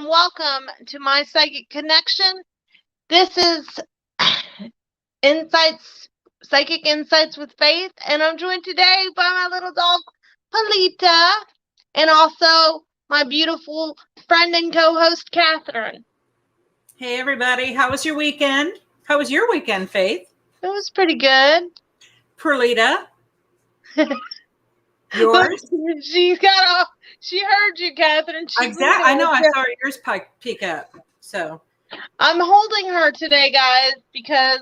Welcome to my psychic connection. This is Psychic Insights with Faith, and I'm joined today by my little dog, Polita, and also my beautiful friend and co-host, Catherine. Hey, everybody. How was your weekend? How was your weekend, Faith? It was pretty good. Perlita? Yours? She heard you, Catherine. Exactly. I know. I saw yours peek up. So I'm holding her today, guys, because,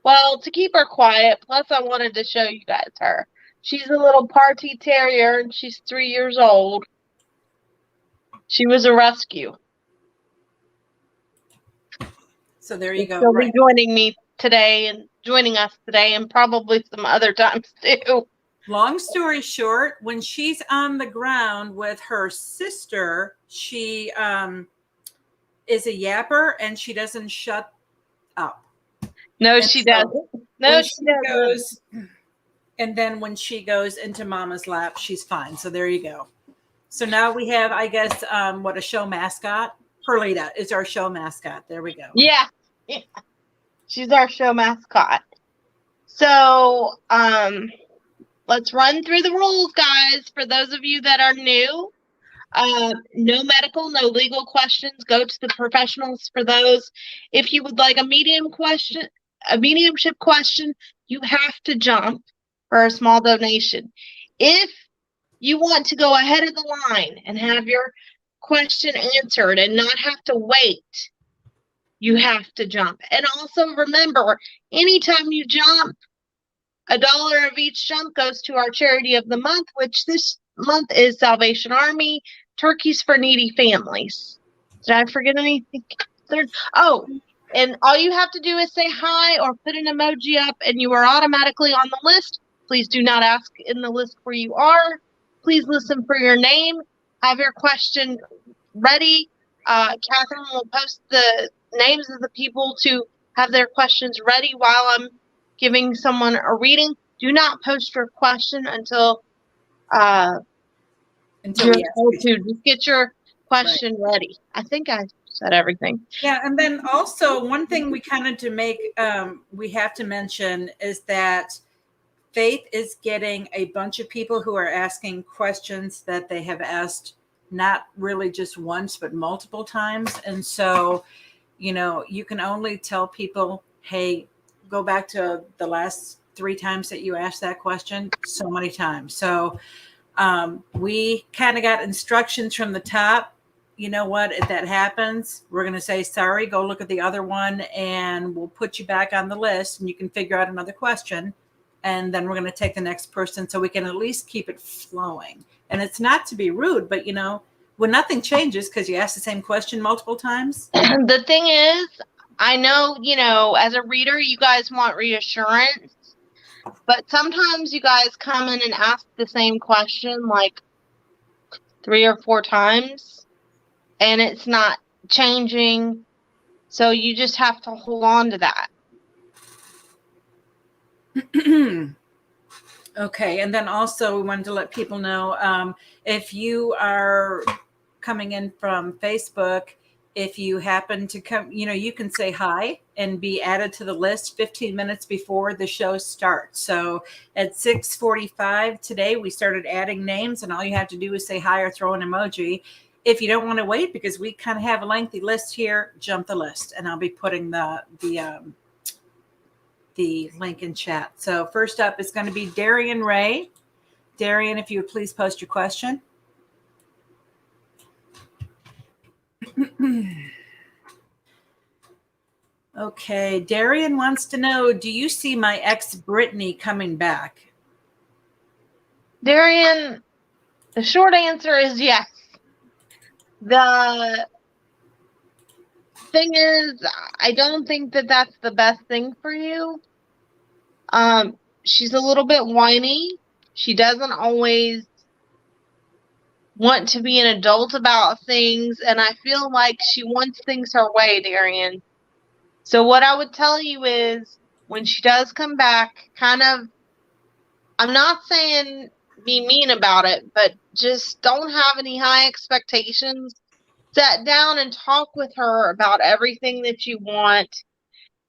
well, to keep her quiet. Plus, I wanted to show you guys her. She's a little party terrier, and she's 3 years old. She was a rescue. So there you go. She'll be joining us today, and probably some other times too. Long story short, when she's on the ground with her sister, she is a yapper and she doesn't shut up. No, she doesn't. No, she doesn't. And then when she goes into Mama's lap, she's fine. So there you go. So now we have, I guess, a show mascot? Perlita is our show mascot. There we go. Yeah. She's our show mascot. So, let's run through the rules, guys. For those of you that are new, no medical, no legal questions. Go to the professionals for those. If you would like a mediumship question, you have to jump for a small donation. If you want to go ahead of the line and have your question answered and not have to wait, you have to jump. And also remember, anytime you jump, $1 of each jump goes to our charity of the month, which this month is Salvation Army, Turkeys for Needy Families. Did I forget anything? Oh, and all you have to do is say hi or put an emoji up, and you are automatically on the list. Please do not ask in the list where you are. Please listen for your name. Have your question ready. Catherine will post the names of the people to have their questions ready while I'm giving someone a reading. Do not post your question until you're told to. Just get your question ready. I think I said everything. Yeah, and then also one thing we we have to mention is that Faith is getting a bunch of people who are asking questions that they have asked not really just once, but multiple times. And so, you can only tell people, hey, go back to the last 3 times that you asked that question so many times. So we kind of got instructions from the top. You know what? If that happens, we're going to say, sorry, go look at the other one and we'll put you back on the list and you can figure out another question. And then we're going to take the next person so we can at least keep it flowing. And it's not to be rude, but when nothing changes because you ask the same question multiple times. The thing is, I know, as a reader, you guys want reassurance, but sometimes you guys come in and ask the same question like 3 or 4 times, and it's not changing. So you just have to hold on to that. Okay. And then also we wanted to let people know, if you are coming in from Facebook, if you happen to come, you can say hi and be added to the list 15 minutes before the show starts. So at 6:45 today, we started adding names, and all you have to do is say hi or throw an emoji. If you don't want to wait, because we kind of have a lengthy list here, jump the list, and I'll be putting the link in chat. So first up is going to be Darian Ray. Darian, if you would please post your question. Okay, Darian wants to know, do you see my ex Brittany coming back? Darian, the short answer is yes. The thing is, I don't think that that's the best thing for you. She's a little bit whiny. She doesn't always want to be an adult about things, and I feel like she wants things her way, Darian. So what I would tell you is, when she does come back, kind of, I'm not saying be mean about it, but just don't have any high expectations. Sit down and talk with her about everything that you want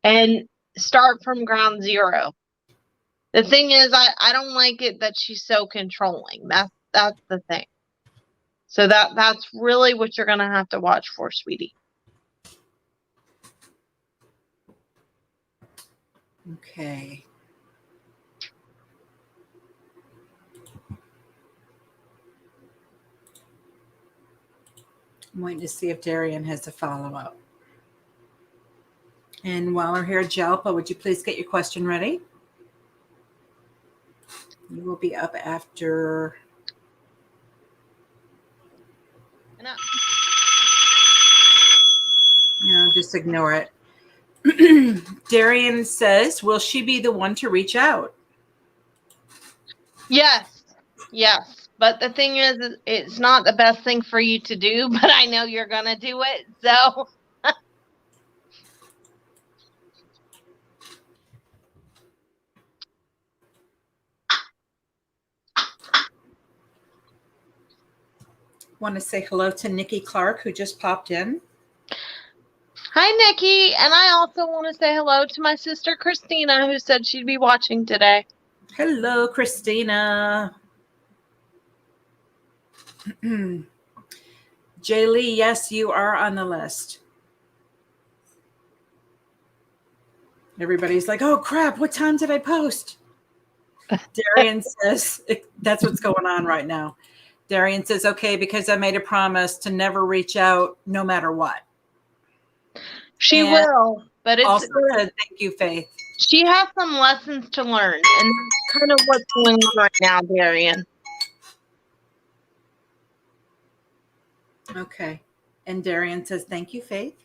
and start from ground zero. The thing is, I don't like it that she's so controlling. That's the thing. So that's really what you're gonna have to watch for, sweetie. Okay. I'm waiting to see if Darian has a follow-up. And while we're here, Jalpa, would you please get your question ready? You will be up after. No, just ignore it. Darian says, will she be the one to reach out? yes. But the thing is, it's not the best thing for you to do, but I know you're gonna do it, so. Want to say hello to Nikki Clark, who just popped in. Hi, Nikki. And I also want to say hello to my sister, Christina, who said she'd be watching today. Hello, Christina. Jaylee, yes, you are on the list. Everybody's like, oh, crap, what time did I post? Darian says, that's what's going on right now. Darian says, okay, because I made a promise to never reach out no matter what. She will, but it's also said, thank you, Faith. She has some lessons to learn, and that's kind of what's going on right now, Darian. Okay. And Darian says, thank you, Faith.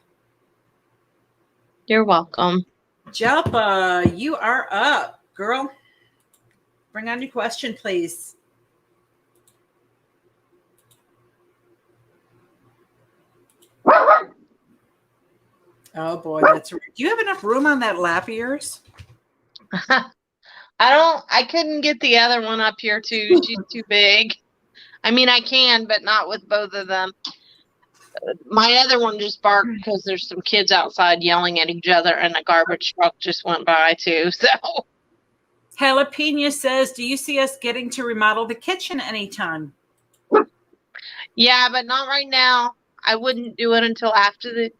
You're welcome. Jalpa, you are up, girl. Bring on your question, please. Oh boy, that's right. Do you have enough room on that lap of yours? I couldn't get the other one up here too. She's too big. I mean, I can, but not with both of them. My other one just barked because there's some kids outside yelling at each other, and a garbage truck just went by too. So, Jalapeno says, do you see us getting to remodel the kitchen anytime? Yeah, but not right now. I wouldn't do it until after the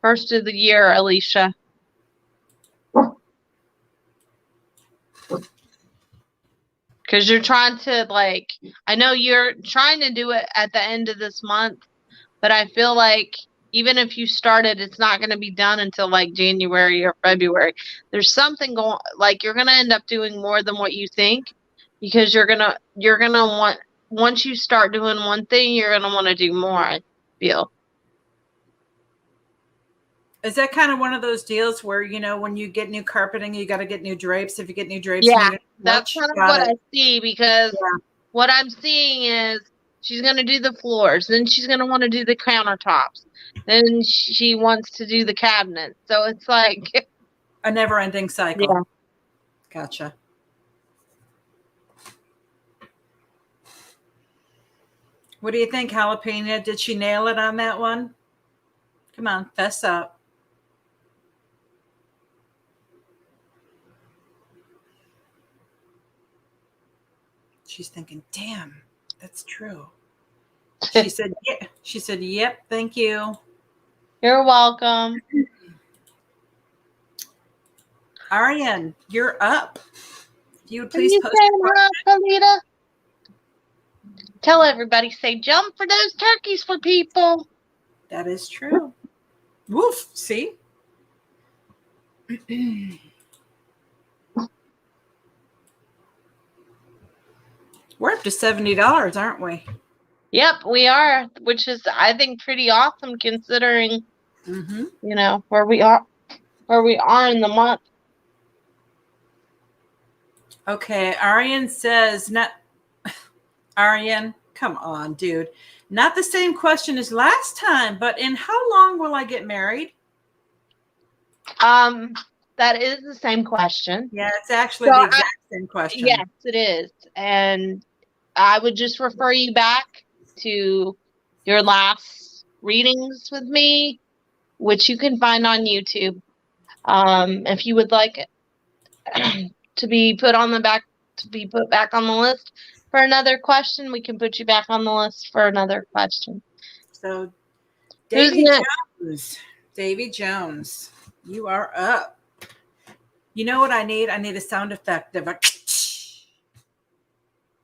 first of the year, Alicia. Because you're trying to, I know you're trying to do it at the end of this month, but I feel like even if you started, it's not going to be done until January or February. There's something going, you're going to end up doing more than what you think, because you're going to want, once you start doing one thing, you're going to want to do more, I feel. Is that kind of one of those deals where, when you get new carpeting, you got to get new drapes? If you get new drapes, yeah, that's kind of what I see, because what I'm seeing is she's going to do the floors, then she's going to want to do the countertops, then she wants to do the cabinets. So it's like a never-ending cycle. Yeah. Gotcha. What do you think, Jalapeno? Did she nail it on that one? Come on, fess up. She's thinking, damn, that's true. She said, yeah. She said, yep, thank you. You're welcome. Arian, you're up. If you would please post Kalita? tell everybody, say jump for those turkeys for people. That is true. Woof. See? We're up to $70, aren't we? Yep, we are, which is, I think, pretty awesome considering, where we are in the month. Okay, Aryan says, Aryan, come on, dude. Not the same question as last time, but in how long will I get married? That is the same question. Yeah, it's actually the exact same question. Yes, it is. And I would just refer you back to your last readings with me, which you can find on YouTube. If you would like to be put back on the list for another question, we can put you back on the list for another question. So, Davy Jones, you are up. You know what I need? I need a sound effect of a.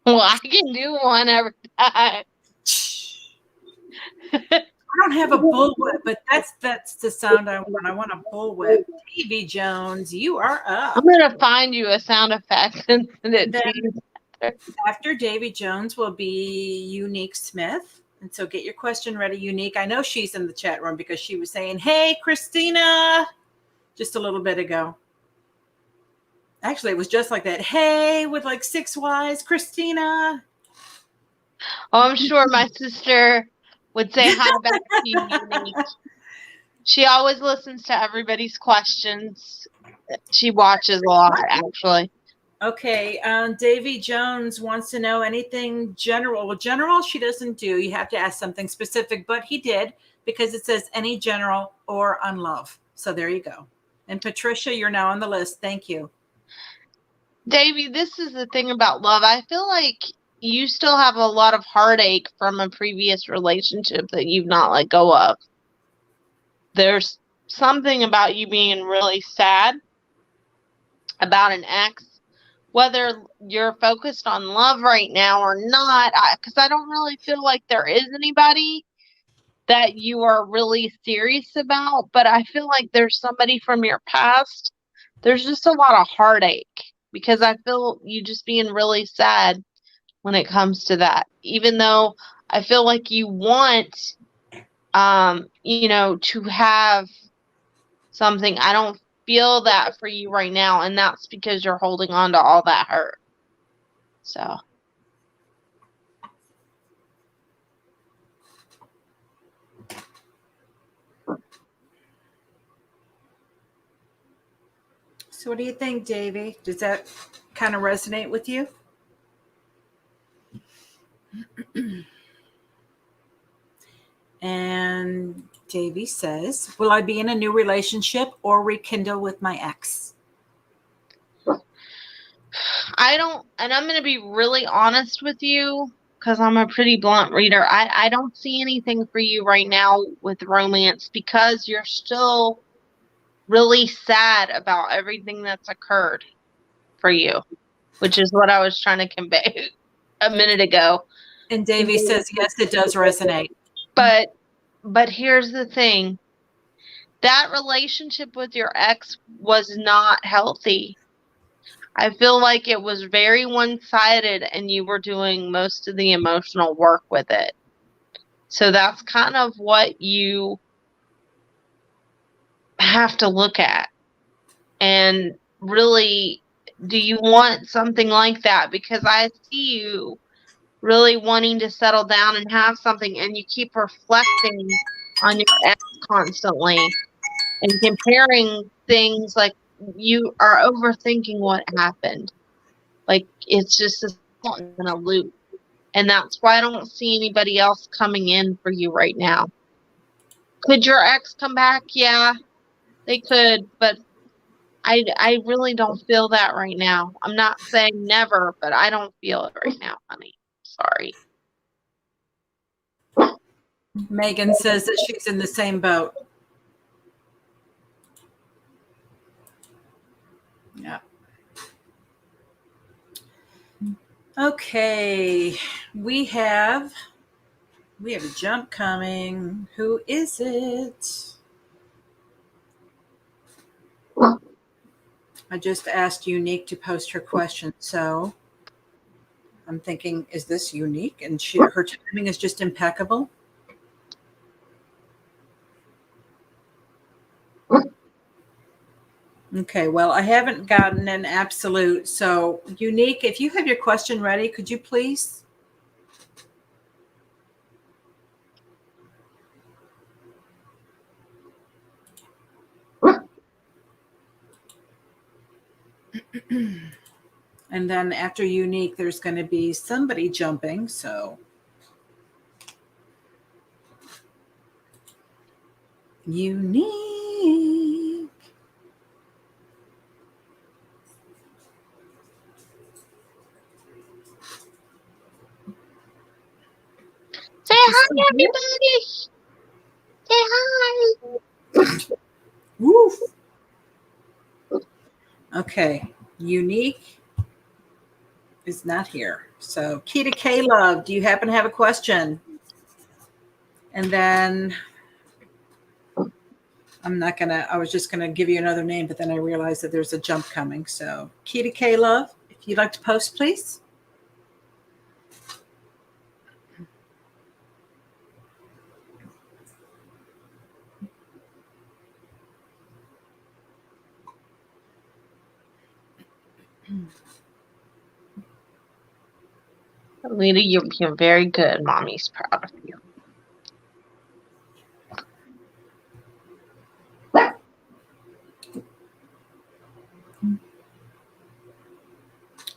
Well, I can do one every time. I don't have a bullwhip, but that's the sound I want. I want a bullwhip. Davy Jones, you are up. I'm gonna find you a sound effect and send it to you. After Davy Jones will be Unique Smith. And so get your question ready, Unique. I know she's in the chat room because she was saying, hey, Christina, just a little bit ago. Actually, it was just like that. Hey, with like 6 Ys, Christina. Oh, I'm sure my sister would say hi back to you, Unique. She always listens to everybody's questions. She watches a lot, actually. Okay, Davy Jones wants to know anything general. Well, general she doesn't do. You have to ask something specific, but he did because it says any general or on love. So there you go. And Patricia, you're now on the list. Thank you. Davy, this is the thing about love. I feel like you still have a lot of heartache from a previous relationship that you've not let go of. There's something about you being really sad about an ex, whether you're focused on love right now or not, because I don't really feel like there is anybody that you are really serious about, but I feel like there's somebody from your past. There's just a lot of heartache because I feel you just being really sad when it comes to that, even though I feel like you want, to have something. I don't feel that for you right now, and that's because you're holding on to all that hurt. So what do you think, Davy? Does that kind of resonate with you? And Davy says, will I be in a new relationship or rekindle with my ex? I don't, and I'm going to be really honest with you because I'm a pretty blunt reader. I don't see anything for you right now with romance because you're still really sad about everything that's occurred for you, which is what I was trying to convey a minute ago. And Davy says, yes, it does resonate. But here's the thing. That relationship with your ex was not healthy. I feel like it was very one-sided and you were doing most of the emotional work with it. So that's kind of what you have to look at. And really, do you want something like that? Because I see you really wanting to settle down and have something, and you keep reflecting on your ex constantly and comparing things, like you are overthinking what happened. Like it's just in a loop. And that's why I don't see anybody else coming in for you right now. Could your ex come back? Yeah, they could, but I really don't feel that right now. I'm not saying never, but I don't feel it right now, honey. Sorry. Megan says that she's in the same boat. Yeah. Okay. We have a jump coming. Who is it? I just asked Unique to post her question, so I'm thinking, is this Unique? And her timing is just impeccable. Okay, well, I haven't gotten an absolute. So, Unique, if you have your question ready, could you please? And then after Unique, there's going to be somebody jumping. So, Unique. Say hi, everybody. Say hi. Woof. Okay, Unique is not here. So, Kita K Love, do you happen to have a question? And then I was just gonna give you another name, but then I realized that there's a jump coming. So, Kita K Love, if you'd like to post, please. Lita, you're very good. Mommy's proud of you.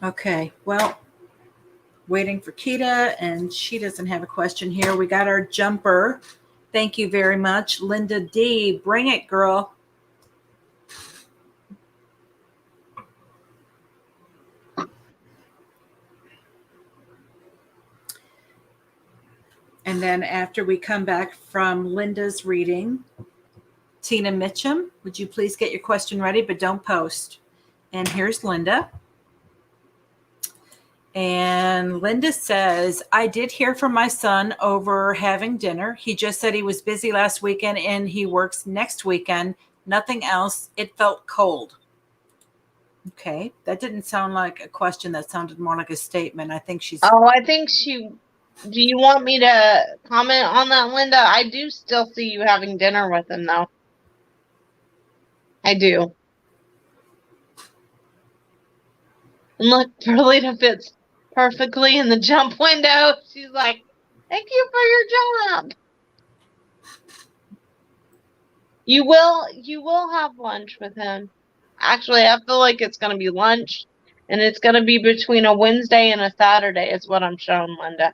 Okay, well, waiting for Kita, and she doesn't have a question here. We got our jumper. Thank you very much. Linda D, bring it, girl. And then after we come back from Linda's reading, Tina Mitchum, would you please get your question ready, but don't post. And here's Linda. And Linda says, I did hear from my son over having dinner. He just said he was busy last weekend and he works next weekend. Nothing else. It felt cold. Okay. That didn't sound like a question. That sounded more like a statement. I think she's. Oh, I think she. Do you want me to comment on that, Linda? I do still see you having dinner with him, though. I do. And look, Perlita fits perfectly in the jump window. She's like, thank you for your jump. You will have lunch with him. Actually, I feel like it's going to be lunch, and it's going to be between a Wednesday and a Saturday is what I'm showing, Linda.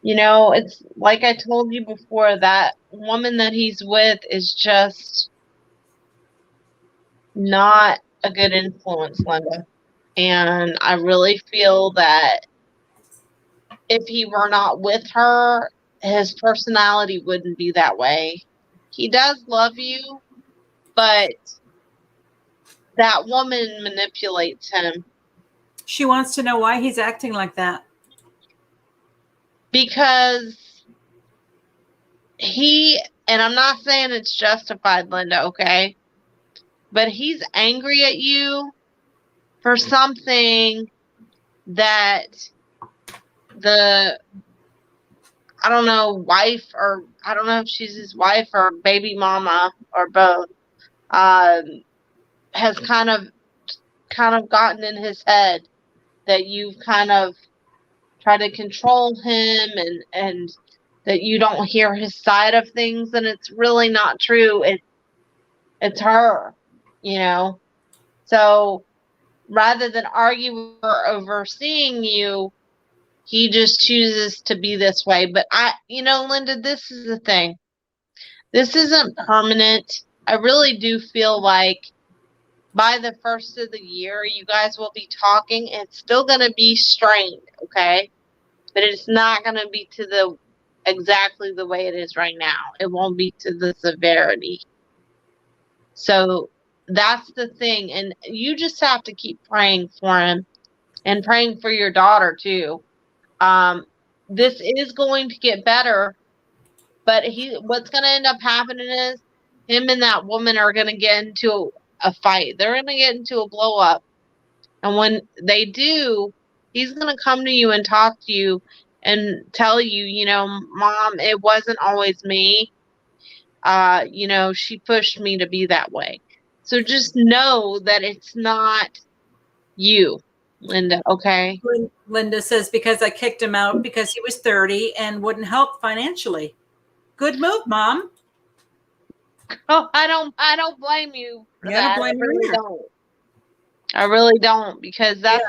You know, it's like I told you before, that woman that he's with is just not a good influence, Linda. And I really feel that if he were not with her, his personality wouldn't be that way. He does love you, but that woman manipulates him. She wants to know why he's acting like that. Because and I'm not saying it's justified, Linda, okay? But he's angry at you for something that I don't know, wife, or I don't know if she's his wife or baby mama or both, has kind of gotten in his head, that you've kind of tried to control him, and that you don't hear his side of things, and it's really not true. It's her, you know. So rather than argue with her over seeing you, he just chooses to be this way. But Linda, this is the thing. This isn't permanent. I really do feel like by the first of the year, you guys will be talking. It's still going to be strained, okay? But it's not going to be to exactly the way it is right now. It won't be to the severity. So that's the thing. And you just have to keep praying for him, and praying for your daughter too. This is going to get better, but what's going to end up happening is him and that woman are going to get into a fight. They're going to get into a blow up. And when they do, he's going to come to you and talk to you and tell you, Mom, it wasn't always me. She pushed me to be that way. So just know that it's not you, Linda, okay? Linda says, because I kicked him out because he was 30 and wouldn't help financially. Good move, Mom. Oh, I don't blame you for Yeah, that. I don't blame you either. I really don't, because that's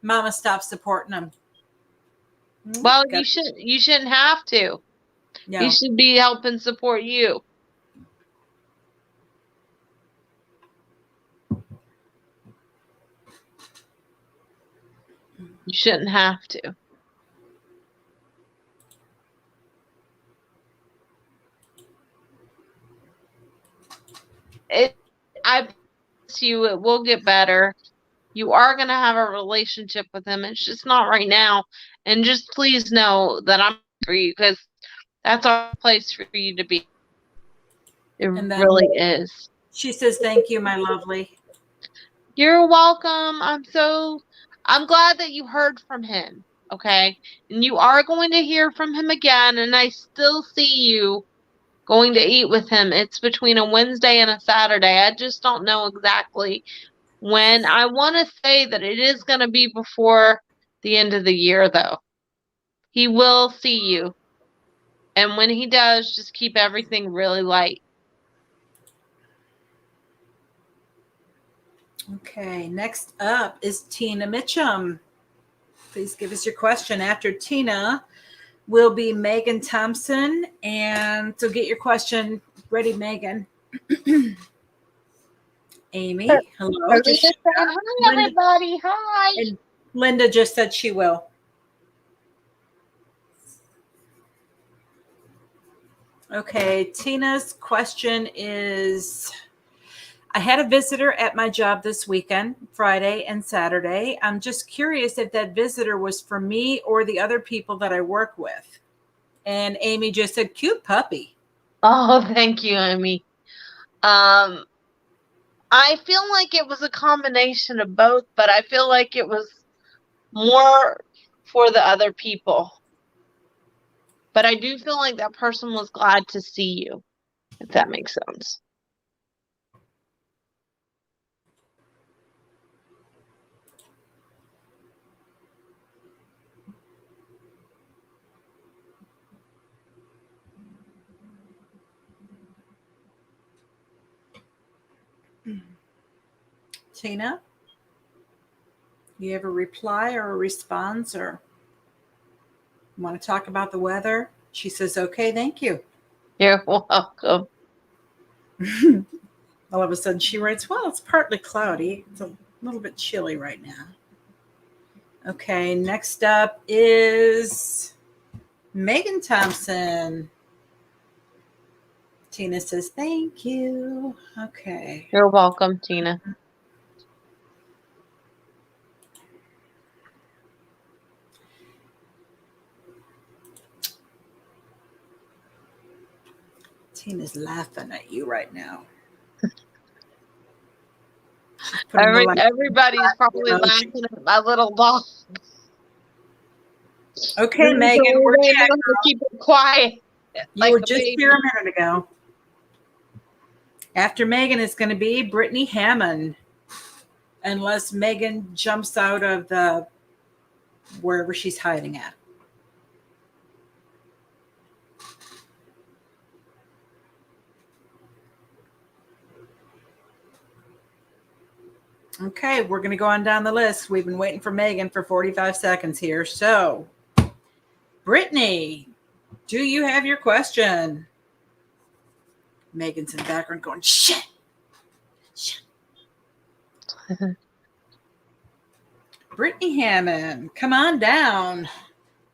Mama, stop supporting him. Well, you shouldn't have to. No. He should be helping support you. You shouldn't have to. I promise you, it will get better. You are going to have a relationship with him. It's just not right now. And just please know that I'm for you, because that's our place for you to be. It really is. She says, thank you, my lovely. You're welcome. I'm glad that you heard from him. Okay. And you are going to hear from him again. And I still see you going to eat with him. It's between a Wednesday and a Saturday. I just don't know exactly when. I want to say that it is going to be before the end of the year, though. He will see you. And when he does, just keep everything really light. Okay, next up is Tina Mitchum. Please give us your question. After Tina will be Megan Thompson. And so get your question ready, Megan. Amy, hello. Hi, everybody. Hi. And Linda just said she will. Okay, Tina's question is, I had a visitor at my job this weekend, Friday and Saturday. I'm just curious if that visitor was for me or the other people that I work with. And Amy just said, cute puppy. Oh, thank you, Amy. I feel like it was a combination of both, but I feel like it was more for the other people. But I do feel like that person was glad to see you, if that makes sense. Tina, you have a reply or a response, or want to talk about the weather? She says, okay, thank you. You're welcome. All of a sudden she writes, well, it's partly cloudy. It's a little bit chilly right now. Okay, next up is Megan Thompson. Tina says, thank you. Okay. You're welcome, Tina. Tina's laughing at you right now. Everybody's probably laughing at my little dog. Okay, Megan, we're going to keep it quiet. You were just here a minute ago. After Megan, it's going to be Brittany Hammond, unless Megan jumps out of the wherever she's hiding at. Okay, we're going to go on down the list. We've been waiting for Megan for 45 seconds here. So, Brittany, do you have your question? Megan's in the background going, shit. Brittany Hammond, come on down.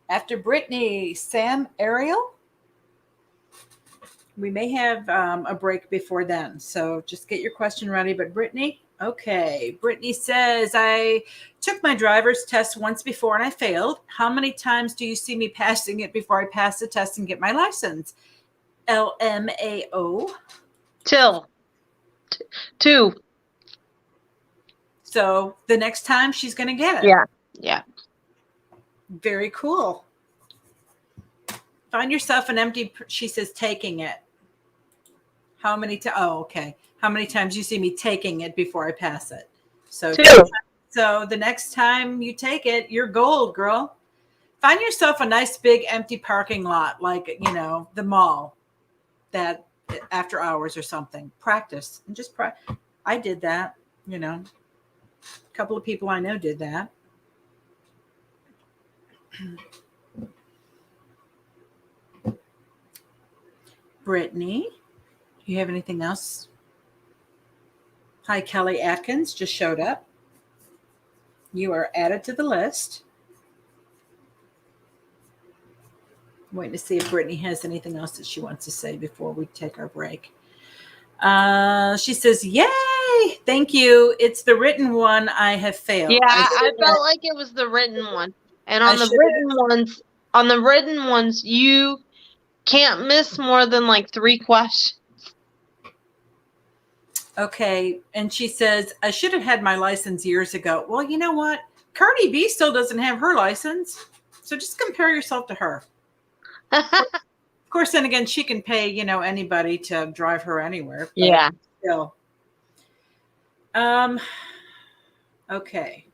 After Brittany, Sam Ariel. We may have a break before then, so just get your question ready. But Brittany, Okay. Brittany says, I took my driver's test once before and I failed. How many times do you see me passing it before I pass the test and get my license? LMAO. Two. So the next time she's going to get it. Yeah. Yeah. Very cool. Find yourself an empty, she says, taking it. How many times? Oh, okay. How many times you see me taking it before I pass it? So, so the next time you take it, you're gold, girl. Find yourself a nice big empty parking lot, like, you know, the mall, that after hours or something. Practice and just practice. I did that, you know. A couple of people I know did that. Brittany, do you have anything else? Hi, Kelly Atkins just showed up. You are added to the list. I'm waiting to see if Brittany has anything else that she wants to say before we take our break. She says, yay, thank you. It's the written one I have failed. Yeah, I felt like it was the written one. And on the written ones, you can't miss more than like 3 questions. Okay. And she says, I should have had my license years ago. Well, you know what? Cardi B still doesn't have her license. So just compare yourself to her. Of course, then again, she can pay, you know, anybody to drive her anywhere. Yeah. Still. Okay.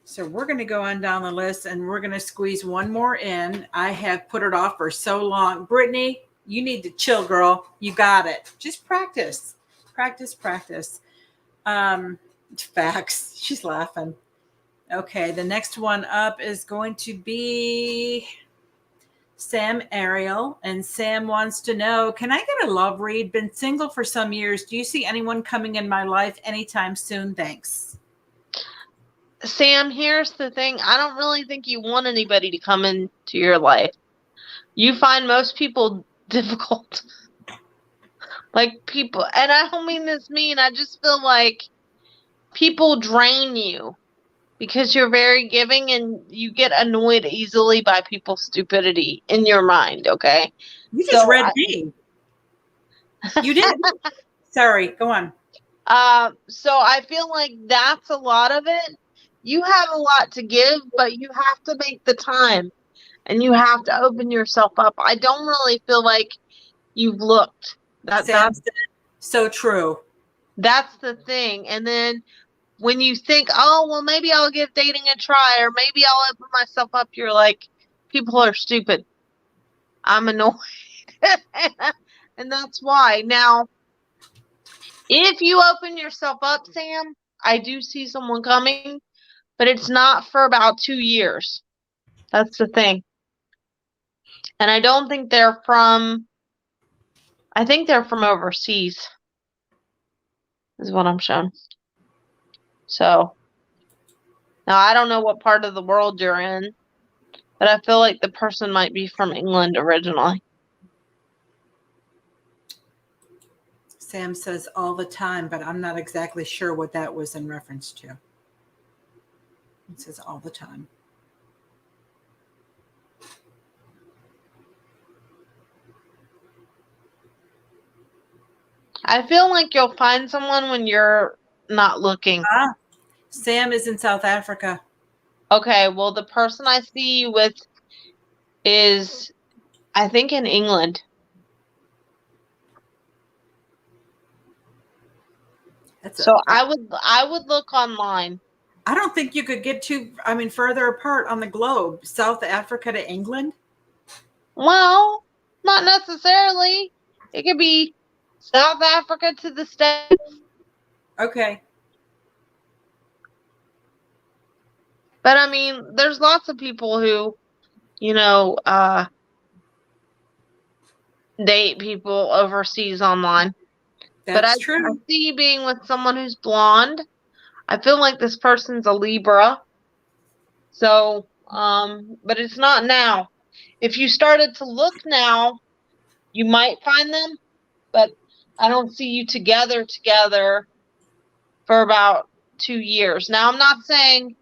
So we're going to go on down the list and we're going to squeeze one more in. I have put it off for so long. Brittany, you need to chill, girl. You got it. Just practice. Practice. Facts. She's laughing. Okay. The next one up is going to be Sam Ariel. And Sam wants to know, can I get a love read? Been single for some years. Do you see anyone coming in my life anytime soon? Thanks. Sam, here's the thing. I don't really think you want anybody to come into your life. You find most people difficult. Like people, and I don't mean this mean, I just feel like people drain you because you're very giving and you get annoyed easily by people's stupidity in your mind, okay? You just read me. You did. Sorry, go on. So I feel like that's a lot of it. You have a lot to give, but you have to make the time and you have to open yourself up. I don't really feel like you've looked. That's so true. That's the thing. And then when you think, oh, well, maybe I'll give dating a try or maybe I'll open myself up, you're like, people are stupid. I'm annoyed. And that's why. Now, if you open yourself up, Sam, I do see someone coming, but it's not for about 2 years. That's the thing. And I don't think they're from, I think they're from overseas, is what I'm shown. So, now I don't know what part of the world you're in, but I feel like the person might be from England originally. Sam says all the time, but I'm not exactly sure what that was in reference to. It says all the time. I feel like you'll find someone when you're not looking. Sam is in South Africa. Okay, well, the person I see you with is, I think, in England. So I would look online. I don't think you could get further apart on the globe. South Africa to England? Well, not necessarily. It could be South Africa to the States. Okay. But I mean, there's lots of people who, you know, date people overseas online. That's true. I see you being with someone who's blonde. I feel like this person's a Libra. So, but it's not now. If you started to look now, you might find them. But I don't see you together for about 2 years. Now, I'm not saying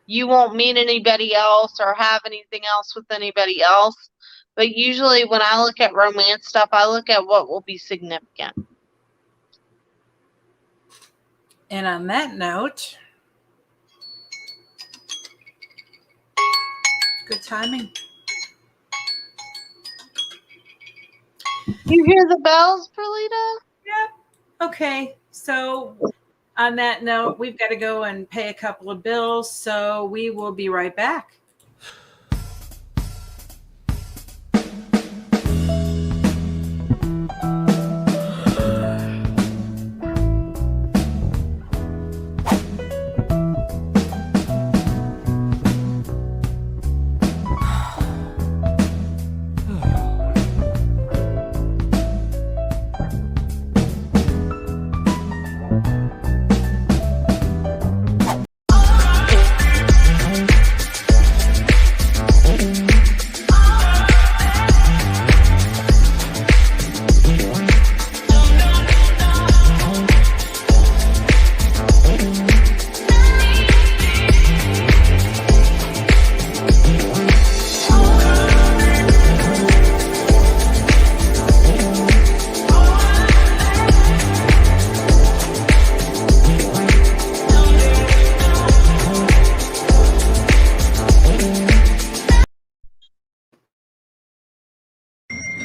you won't meet anybody else or have anything else with anybody else, but usually when I look at romance stuff, I look at what will be significant. And on that note, good timing. You hear the bells, Perlita? Yeah. Okay. So on that note, we've got to go and pay a couple of bills. So we will be right back.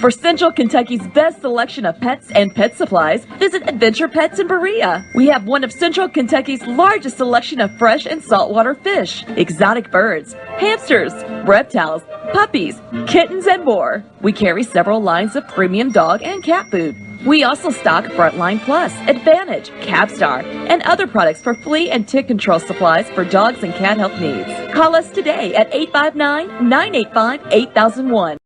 For Central Kentucky's best selection of pets and pet supplies, visit Adventure Pets in Berea. We have one of Central Kentucky's largest selection of fresh and saltwater fish, exotic birds, hamsters, reptiles, puppies, kittens, and more. We carry several lines of premium dog and cat food. We also stock Frontline Plus, Advantage, Capstar, and other products for flea and tick control supplies for dogs and cat health needs. Call us today at 859-985-8001.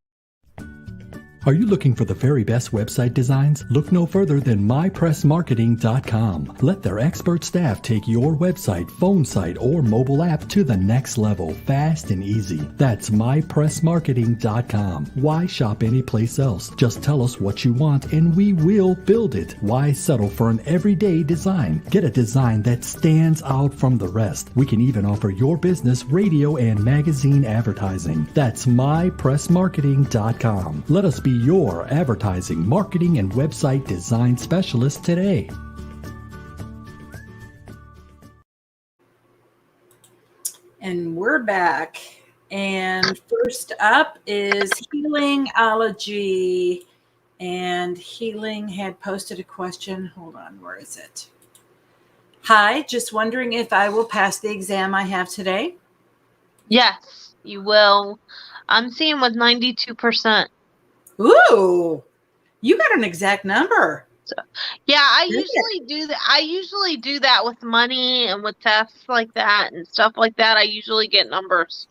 Are you looking for the very best website designs? Look no further than mypressmarketing.com. Let their expert staff take your website, phone site, or mobile app to the next level, fast and easy. That's mypressmarketing.com. Why shop anyplace else? Just tell us what you want and we will build it. Why settle for an everyday design? Get a design that stands out from the rest. We can even offer your business radio and magazine advertising. That's mypressmarketing.com. Let us be your advertising, marketing, and website design specialist today. And we're back. And first up is Healingology. And Healing had posted a question. Hold on, where is it? Hi, just wondering if I will pass the exam I have today. Yes, you will. I'm seeing with 92%. Ooh, you got an exact number. So, yeah, I usually do that. I usually do that with money and with tests like that and stuff like that. I usually get numbers.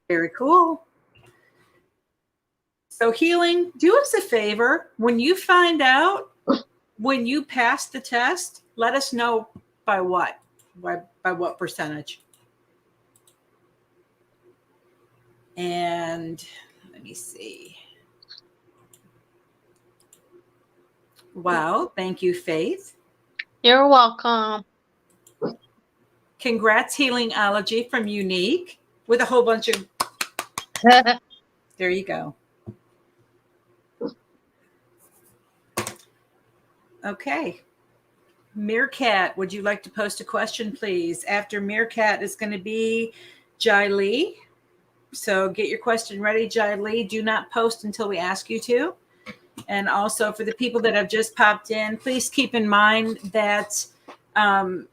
Very cool. So Healing, do us a favor. When you find out, when you pass the test, let us know by what, by what percentage. And let me see. Wow. Thank you, Faith. You're welcome. Congrats, Healingology from Unique with a whole bunch of. There you go. Okay. Meerkat, would you like to post a question, please? After Meerkat is going to be Jai Lee. So get your question ready, Jai Lee. Do not post until we ask you to. And also for the people that have just popped in, please keep in mind that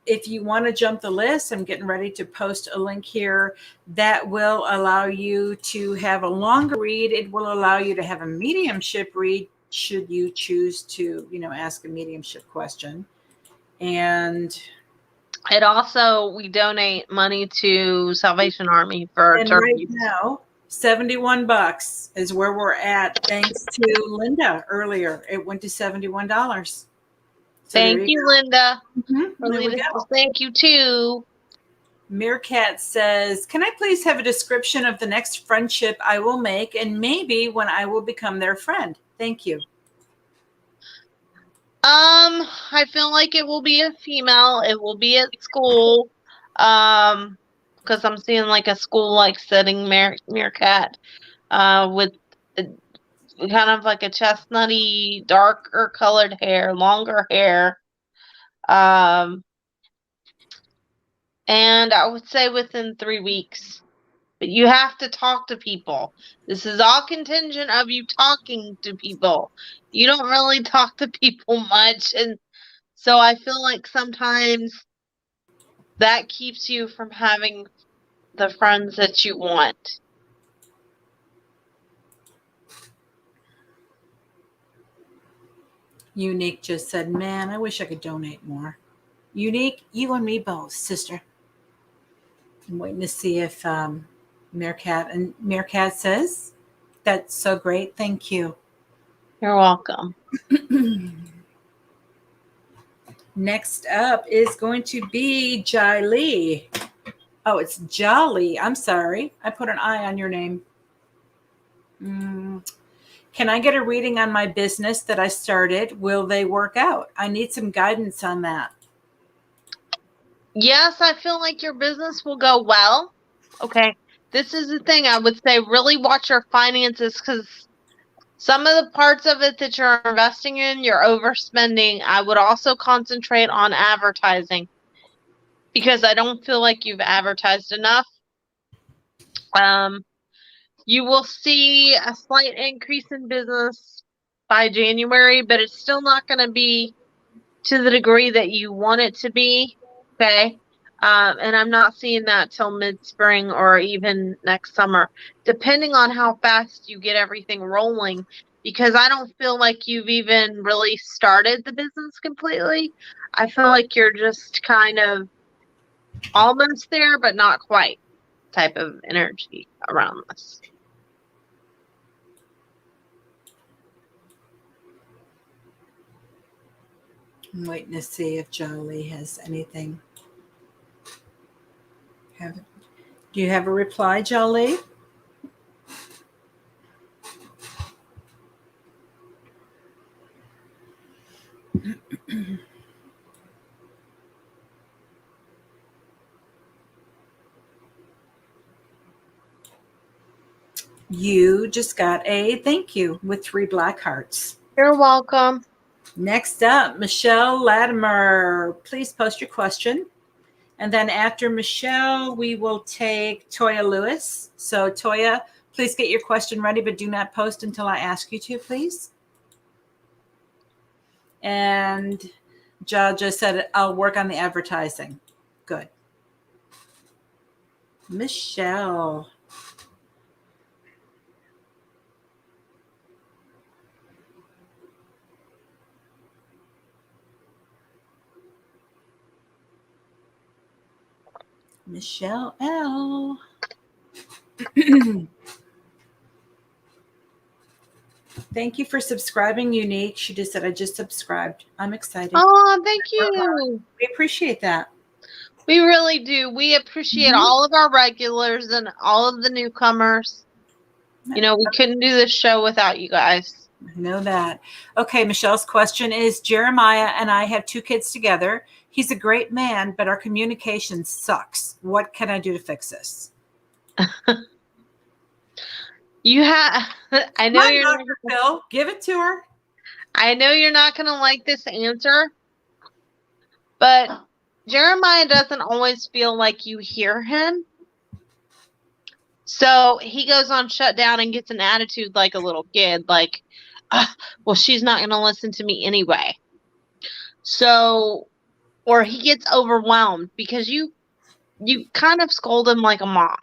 if you want to jump the list, I'm getting ready to post a link here that will allow you to have a longer read. It will allow you to have a mediumship read should you choose to, ask a mediumship question. And it also, we donate money to Salvation Army for turkeys. Right now, $71 is where we're at. Thanks to Linda earlier. It went to $71. So thank you, Linda. Mm-hmm. Thank you too. Meerkat says, can I please have a description of the next friendship I will make and maybe when I will become their friend? Thank you. I feel like it will be a female. It will be at school. Because I'm seeing like a school-like setting meerkat, with kind of like a chestnutty, darker colored hair, longer hair. And I would say within 3 weeks. But you have to talk to people. This is all contingent of you talking to people. You don't really talk to people much, and so I feel like sometimes that keeps you from having the friends that you want. Unique just said, man, I wish I could donate more. Unique, you and me both, sister. I'm waiting to see if Meerkat says, that's so great. Thank you. You're welcome. Next up is going to be Jolly. Oh, it's Jolly. I'm sorry. I put an I on your name. Can I get a reading on my business that I started? Will they work out? I need some guidance on that. Yes, I feel like your business will go well. Okay. This is the thing. I would say really watch your finances, because some of the parts of it that you're investing in, you're overspending. I would also concentrate on advertising, because I don't feel like you've advertised enough. You will see a slight increase in business by January, but it's still not going to be to the degree that you want it to be. Okay. And I'm not seeing that till mid-spring or even next summer, depending on how fast you get everything rolling, because I don't feel like you've even really started the business completely. I feel like you're just kind of almost there, but not quite type of energy around this. I'm waiting to see if Jolly has anything. Do you have a reply, Jolly? You just got a thank you with 3 black hearts. You're welcome. Next up, Michelle Latimer. Please post your question. And then after Michelle, we will take Toya Lewis. So Toya, please get your question ready, but do not post until I ask you to, please. And Ja just said, I'll work on the advertising. Good. Michelle. Michelle L. Thank you for subscribing, Unique. She just said, I just subscribed. I'm excited. Oh, thank you. We appreciate that. We really do. We appreciate all of our regulars and all of the newcomers. You know, we couldn't do this show without you guys. I know that. Okay, Michelle's question is, Jeremiah and I have 2 kids together. He's a great man, but our communication sucks. What can I do to fix this? You have, I know you're not, Phil, give it to her. I know you're not going to like this answer, but Jeremiah doesn't always feel like you hear him. So he goes on shutdown and gets an attitude like a little kid, like, well, she's not going to listen to me anyway. So, or he gets overwhelmed because you kind of scold him like a mom.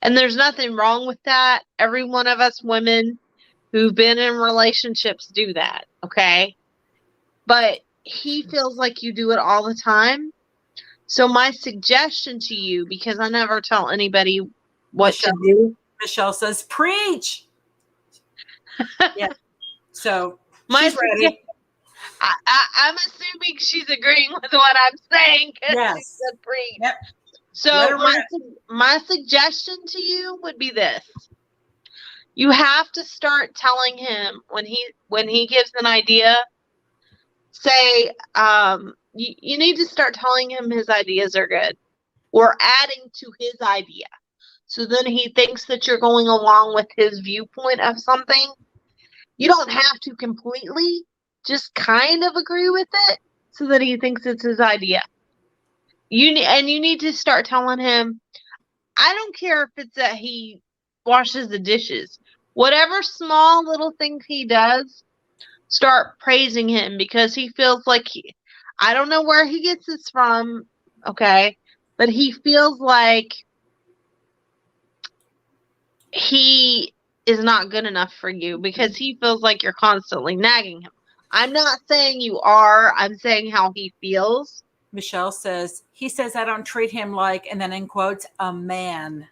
And there's nothing wrong with that. Every one of us women who've been in relationships do that, okay? But he feels like you do it all the time. So my suggestion to you, because I never tell anybody what to do. Michelle says, preach. Yeah. So My she's ready. I'm assuming she's agreeing with what I'm saying. Yes. She said preach. Yep. So my suggestion to you would be this. You have to start telling him when he gives an idea, say, you need to start telling him his ideas are good, or adding to his idea. So then he thinks that you're going along with his viewpoint of something. You don't have to completely, just kind of agree with it so that he thinks it's his idea. You need to start telling him, I don't care if it's that he washes the dishes. Whatever small little things he does, start praising him, because he feels like I don't know where he gets this from, okay? But he feels like he is not good enough for you because he feels like you're constantly nagging him. I'm not saying you are. I'm saying how he feels. Michelle says, he says I don't treat him like, and then in quotes, a man.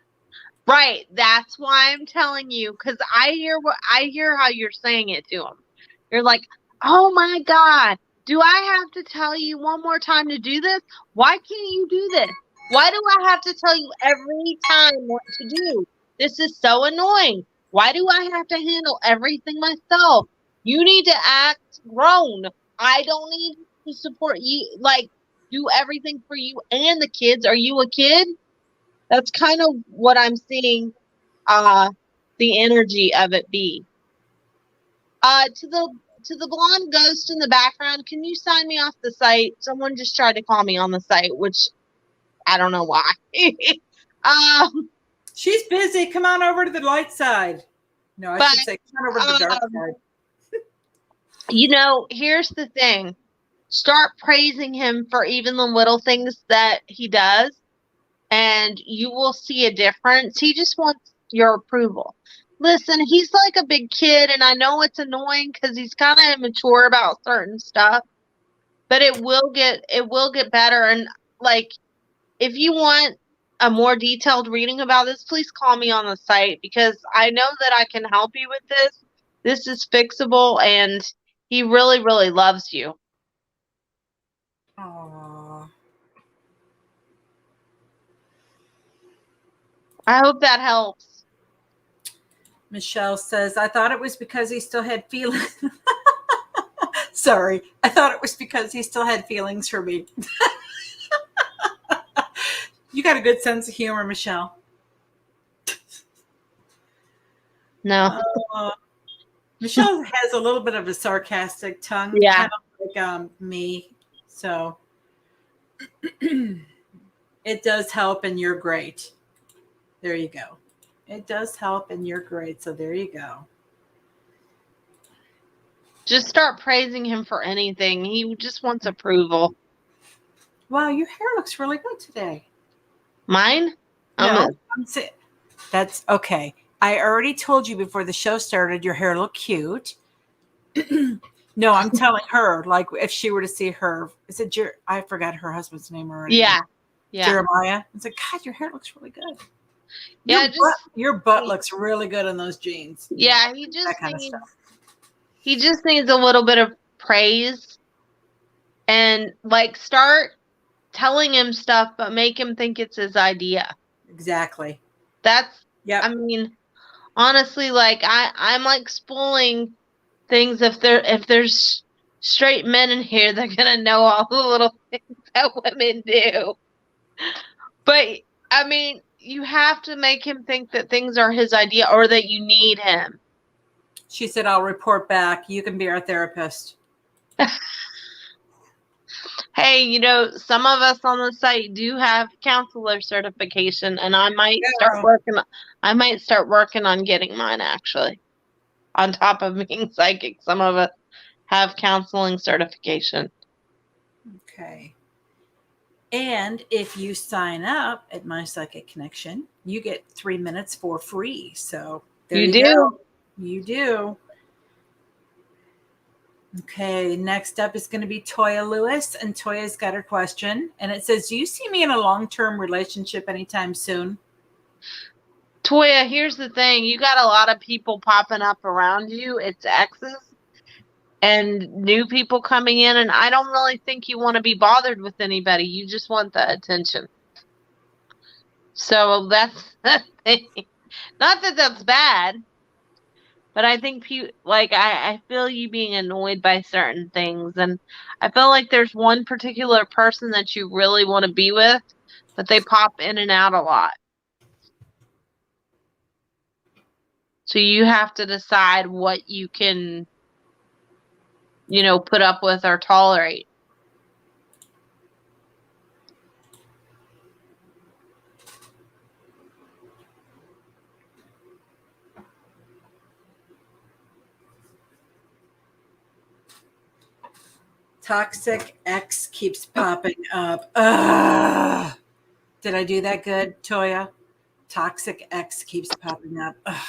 Right. That's why I'm telling you, because I hear how you're saying it to him. You're like, oh my God, do I have to tell you one more time to do this? Why can't you do this? Why do I have to tell you every time what to do? This is so annoying. Why do I have to handle everything myself? You need to act grown. I don't need to support you, like, do everything for you and the kids. Are you a kid? That's kind of what I'm seeing the energy of it be. To the blonde ghost in the background, can you sign me off the site? Someone just tried to call me on the site, which I don't know why. She's busy. Come on over to the light side. No, I should say come on over to the dark side. You know, here's the thing. Start praising him for even the little things that he does, and you will see a difference. He just wants your approval. Listen, he's like a big kid, and I know it's annoying because he's kind of immature about certain stuff, but it will get better. And like, if you want a more detailed reading about this, please call me on the site, because I know that I can help you with this. This is fixable, and he really, really loves you. Aww. I hope that helps. Michelle says, I thought it was because he still had feelings. Sorry. I thought it was because he still had feelings for me. You got a good sense of humor, Michelle. No. Michelle has a little bit of a sarcastic tongue. Yeah. Kind of like me. So it does help, and you're great. There you go. It does help, and you're great. So there you go. Just start praising him for anything. He just wants approval. Wow, your hair looks really good today. Mine? No, that's okay. I already told you before the show started your hair looked cute. No, I'm telling her, like, if she were to see her, is it I forgot her husband's name already. Yeah. Jeremiah. It's like, God, your hair looks really good. Yeah, your butt looks really good in those jeans. Yeah, he just needs a little bit of praise, and like, start telling him stuff, but make him think it's his idea. Exactly. I mean, honestly, like, I'm like spooling things. If there's straight men in here, they're gonna know all the little things that women do. But I mean, you have to make him think that things are his idea, or that you need him. She said, I'll report back. You can be our therapist. Hey, you know, some of us on the site do have counselor certification, and I might start working on getting mine, actually. On top of being psychic, some of us have counseling certification. Okay. And if you sign up at My Psychic Connection, you get 3 minutes for free. So there you go. You do. Okay, next up is going to be Toya Lewis, and Toya's got her question, and it says, do you see me in a long-term relationship anytime soon? Toya, here's the thing. You got a lot of people popping up around you. It's exes and new people coming in, and I don't really think you want to be bothered with anybody. You just want the attention. So that's the thing. Not that that's bad, But I think I feel you being annoyed by certain things, and I feel like there's one particular person that you really want to be with, but they pop in and out a lot. So you have to decide what you can, put up with or tolerate. Toxic X keeps popping up. Ugh. Did I do that good, Toya? Toxic X keeps popping up. Ugh.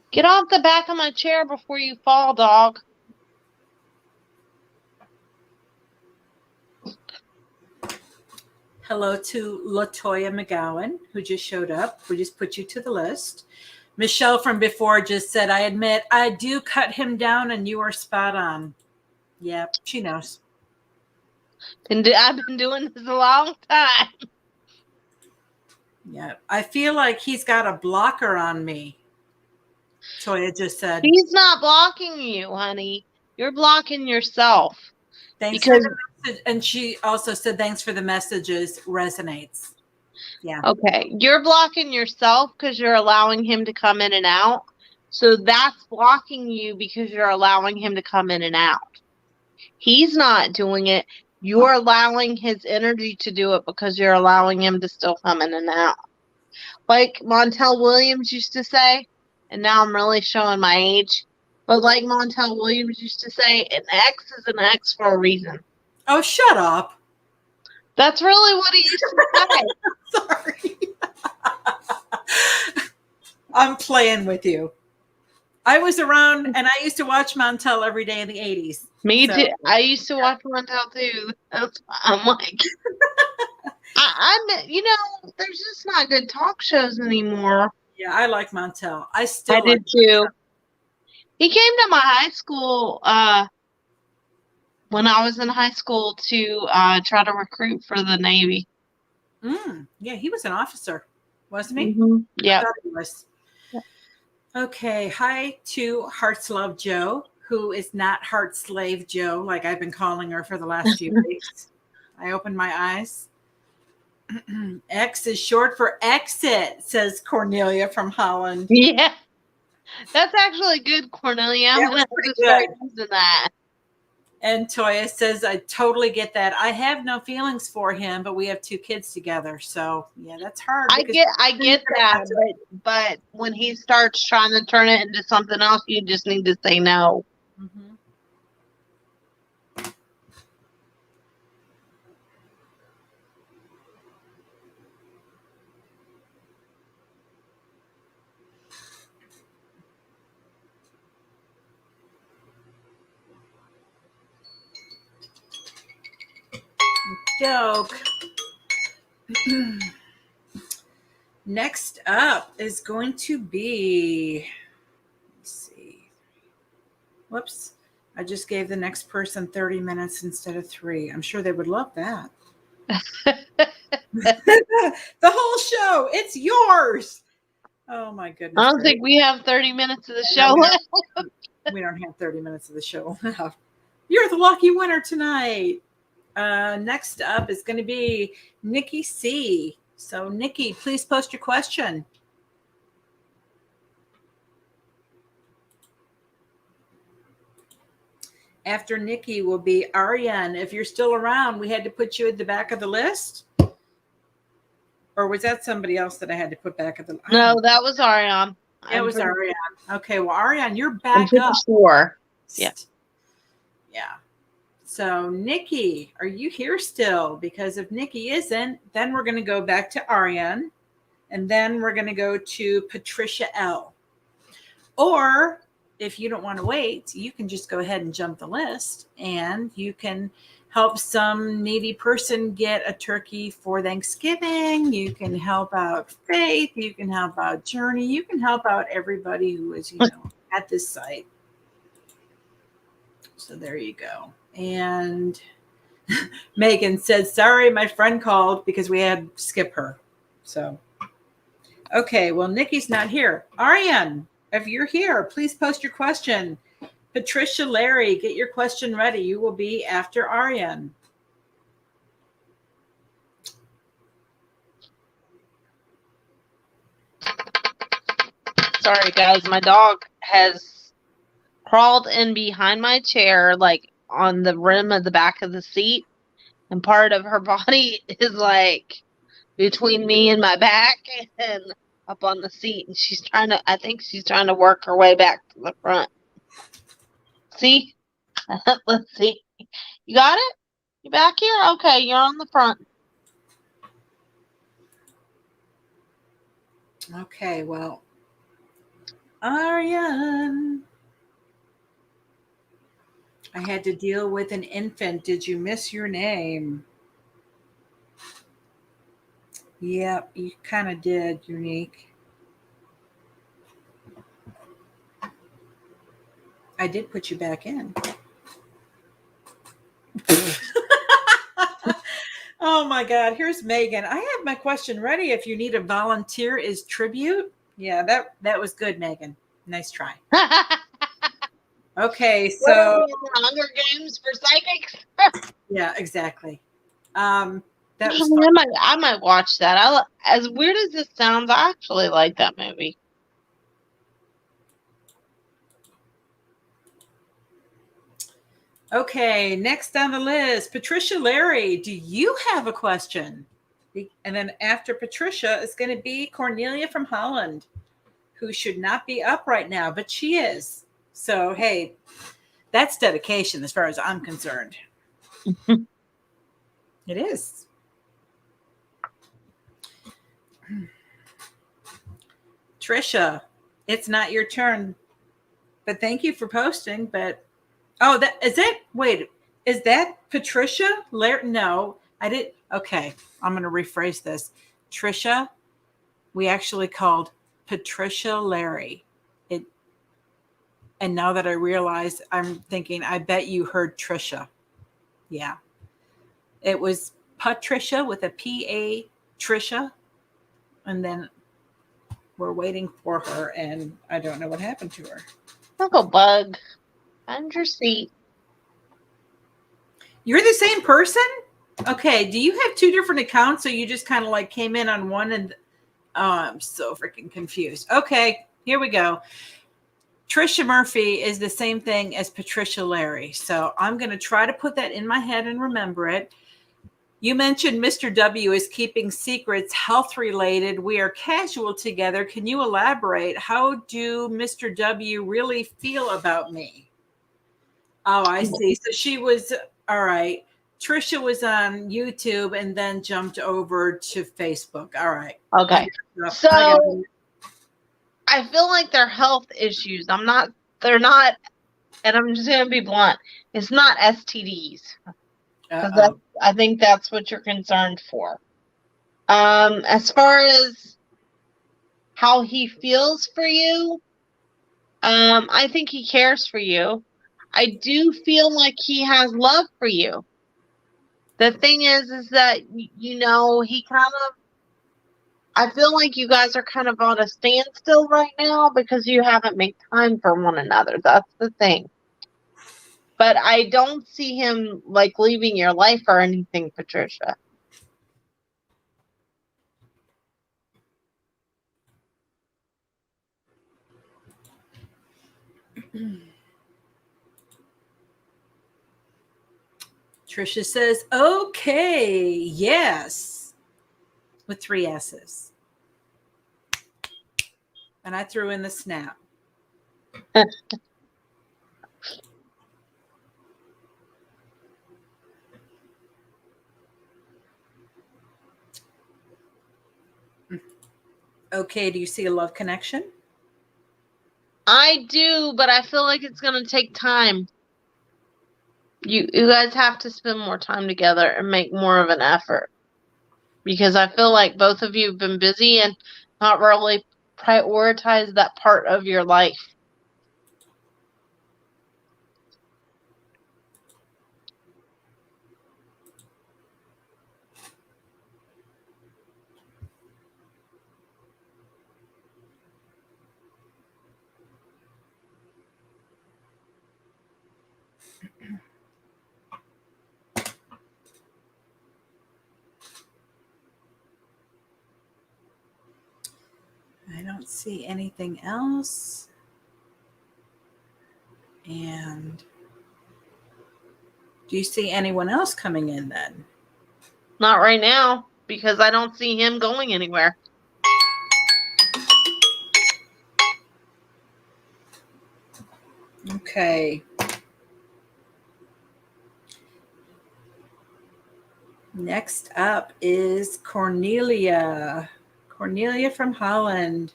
Get off the back of my chair before you fall, dog. Hello to LaToya McGowan, who just showed up. We just put you to the list. Michelle from before just said, I admit, I do cut him down and you are spot on. Yeah, she knows. And I've been doing this a long time. Yeah, I feel like he's got a blocker on me. Toya just said. He's not blocking you, honey. You're blocking yourself. Thanks for the message. And she also said, thanks for the messages. Resonates. Yeah. Okay. You're blocking yourself because you're allowing him to come in and out. So that's blocking you because you're allowing him to come in and out. He's not doing it. You're allowing his energy to do it because you're allowing him to still come in and out. Like Montel Williams used to say, and now I'm really showing my age, but like Montel Williams used to say, an X is an X for a reason. Oh, shut up. That's really what he used to say. Sorry. I'm playing with you. I was around and I used to watch Montel every day in the 80s. Me too. I used to watch Montel too. I'm like, there's just not good talk shows anymore. Yeah, I like Montel. I did too. He came to my high school when I was in high school to try to recruit for the Navy. Yeah, he was an officer, wasn't he? Mm-hmm. Yeah. I thought he was. Okay, hi to Heart's Love Joe, who is not Heart Slave Joe, like I've been calling her for the last few weeks. I opened my eyes. X is short for exit, says Cornelia from Holland. Yeah, that's actually good, Cornelia. I'm going to start using that. And Toya says, I totally get that. I have no feelings for him, but we have 2 kids together. So, yeah, that's hard. I get that. But when he starts trying to turn it into something else, you just need to say no. Mm-hmm. Joke. Next up is going to be, let's see. Whoops. I just gave the next person 30 minutes instead of 3. I'm sure they would love that. The whole show. It's yours. Oh my goodness. I don't think we have 30 minutes of the show left. We don't have 30 minutes of the show left. You're the lucky winner tonight. Next up is going to be Nikki C. So, Nikki, please post your question. After Nikki will be Ariane. If you're still around, we had to put you at the back of the list. Or was that somebody else that I had to put back at the list? No, that was Ariane. It was Ariane. Okay, well, Ariane, you're back up. Sure. Yeah. Yeah. So, Nikki, are you here still? Because if Nikki isn't, then we're going to go back to Ariane. And then we're going to go to Patricia L. Or if you don't want to wait, you can just go ahead and jump the list. And you can help some needy person get a turkey for Thanksgiving. You can help out Faith. You can help out Journey. You can help out everybody who is, at this site. So there you go. And Megan said, sorry, my friend called because we had to skip her. So, okay, well, Nikki's not here. Ariane, if you're here, please post your question. Patricia, Larry, get your question ready. You will be after Aryan. Sorry, guys. My dog has crawled in behind my chair, like on the rim of the back of the seat, and part of her body is like between me and my back and up on the seat, and I think she's trying to work her way back to the front. See? Let's see. You got it? You back here? Okay, you're on the front. Okay, well, Aryan. I had to deal with an infant. Did you miss your name? Yep, you kind of did, Unique. I did put you back in. Oh my God, here's Megan. I have my question ready if you need a volunteer as tribute. Yeah, that was good, Megan. Nice try. Okay, so Hunger Games for psychics. yeah, exactly. That was I might watch that. As weird as this sounds, I actually like that movie. Okay, next on the list, Patricia, Larry, do you have a question? And then after Patricia, it's going to be Cornelia from Holland, who should not be up right now, but she is. So, hey, that's dedication as far as I'm concerned. It is. Trisha, it's not your turn, but thank you for posting. But is that Patricia? No, I didn't. Okay, I'm going to rephrase this. Trisha, we actually called Patricia Larry. And now that I realize, I'm thinking, I bet you heard Trisha. Yeah, it was Patricia with a P-A, Trisha, and then we're waiting for her, and I don't know what happened to her. Uncle Bug, find your seat. You're the same person? Okay, do you have two different accounts, so you just kind of like came in on one and I'm so freaking confused. Okay, here we go. Trisha Murphy is the same thing as Patricia Larry, so I'm going to try to put that in my head and remember it. You mentioned Mr. W is keeping secrets health related. We are casual together. Can you elaborate? How do Mr. W really feel about me? Oh, I see. So she was, all right. Trisha was on YouTube and then jumped over to Facebook. All right. Okay. So I feel like they're health issues. They're not, and I'm just going to be blunt. It's not STDs. I think that's what you're concerned for. As far as how he feels for you, I think he cares for you. I do feel like he has love for you. The thing is that, he kind of, I feel like you guys are kind of on a standstill right now because you haven't made time for one another. That's the thing. But I don't see him like leaving your life or anything, Patricia. Trisha says, okay, yes, with 3 S's. And I threw in the snap. Okay, do you see a love connection? I do, but I feel like it's going to take time. You guys have to spend more time together and make more of an effort. Because I feel like both of you have been busy and not really prioritized that part of your life. I don't see anything else. And do you see anyone else coming in then? Not right now, because I don't see him going anywhere. Okay. Next up is Cornelia. Cornelia from Holland.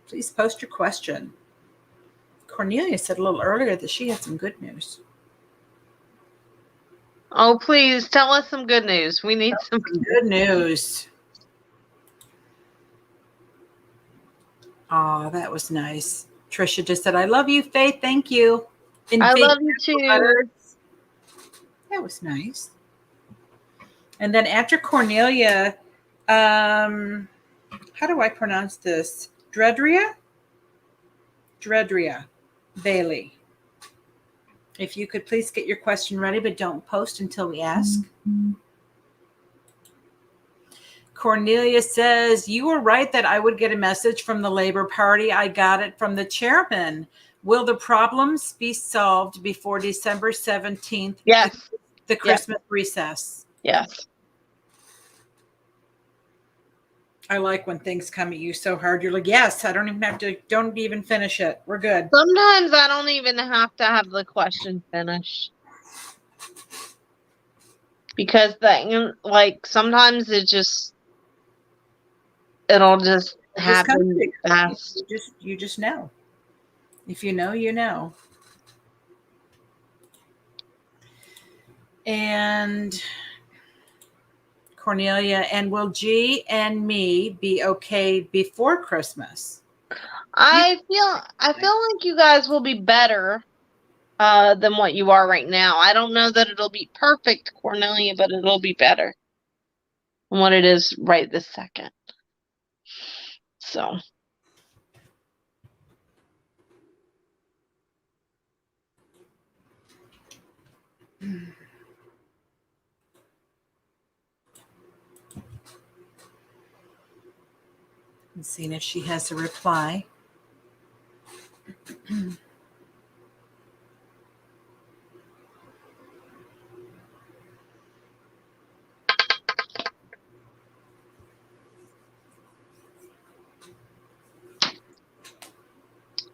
Please post your question. Cornelia said a little earlier that she had some good news. Oh, please tell us some good news. We need some Good news. Oh, that was nice. Trisha just said, I love you, Faith. Thank you. I love you too. That was nice. And then after Cornelia, how do I pronounce this? Dredria Bailey. If you could please get your question ready, but don't post until we ask. Mm-hmm. Cornelia says, you were right that I would get a message from the Labor Party. I got it from the chairman. Will the problems be solved before December 17th? Yes. The Christmas recess. Yes. I like when things come at you so hard. You're like, yes, I don't even finish it. We're good. Sometimes I don't even have to have the question finished. Because sometimes it'll just happen fast. You just know. If you know, you know. And Cornelia, and will G and me be okay before Christmas? I feel like you guys will be better than what you are right now. I don't know that it'll be perfect, Cornelia, but it'll be better than what it is right this second. So. And seeing if she has a reply.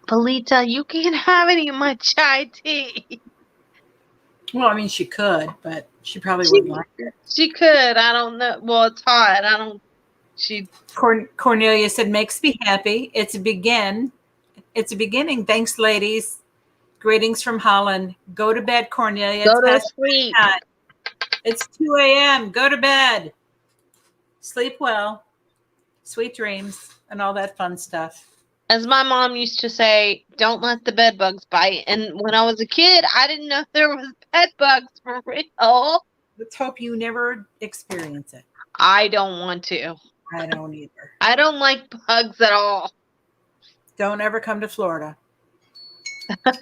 Polita, you can't have any of my chai tea. Well, I mean, she could, but she probably wouldn't like it. She could. I don't know. Well, it's hot. Cornelia said, makes me happy. It's a beginning. Thanks, ladies. Greetings from Holland. Go to bed, Cornelia. Go to sleep. It's 2 a.m. Go to bed. Sleep well. Sweet dreams and all that fun stuff. As my mom used to say, don't let the bed bugs bite. And when I was a kid, I didn't know there was bed bugs for real. Let's hope you never experience it. I don't want to. I don't either. I don't like bugs at all. Don't ever come to Florida. I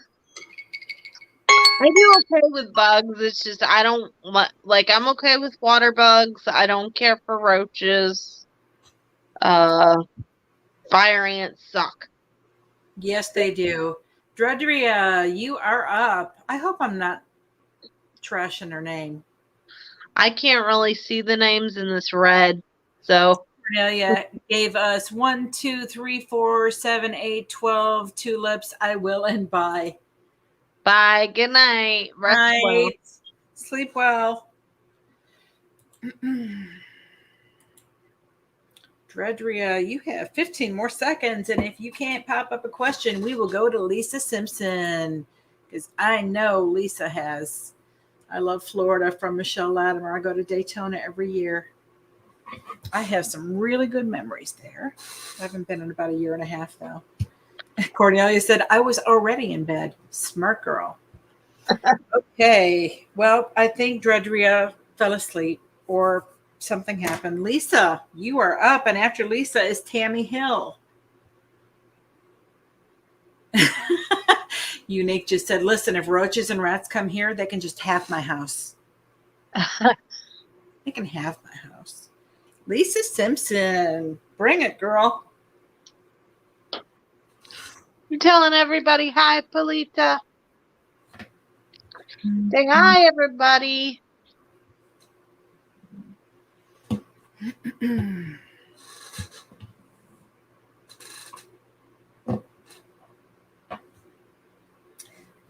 do okay with bugs. It's just I don't I'm okay with water bugs. I don't care for roaches. Fire ants suck. Yes, they do. Dredria, you are up. I hope I'm not trashing her name. I can't really see the names in this red. So Cornelia gave us 1, 2, 3, 4, 7, 8, 12 tulips. I will and buy. Bye. Good night. Rest well. Sleep well. Dredria, you have 15 more seconds. And if you can't pop up a question, we will go to Lisa Simpson. Because I know Lisa has. I love Florida from Michelle Latimer. I go to Daytona every year. I have some really good memories there. I haven't been in about a year and a half, though. Cornelia said, I was already in bed. Smart girl. Okay. Well, I think Dredria fell asleep or something happened. Lisa, you are up. And after Lisa is Tammy Hill. Unique just said, listen, if roaches and rats come here, they can just have my house. They can have my house. Lisa Simpson. Bring it, girl. You're telling everybody hi, Polita. Say hi, everybody.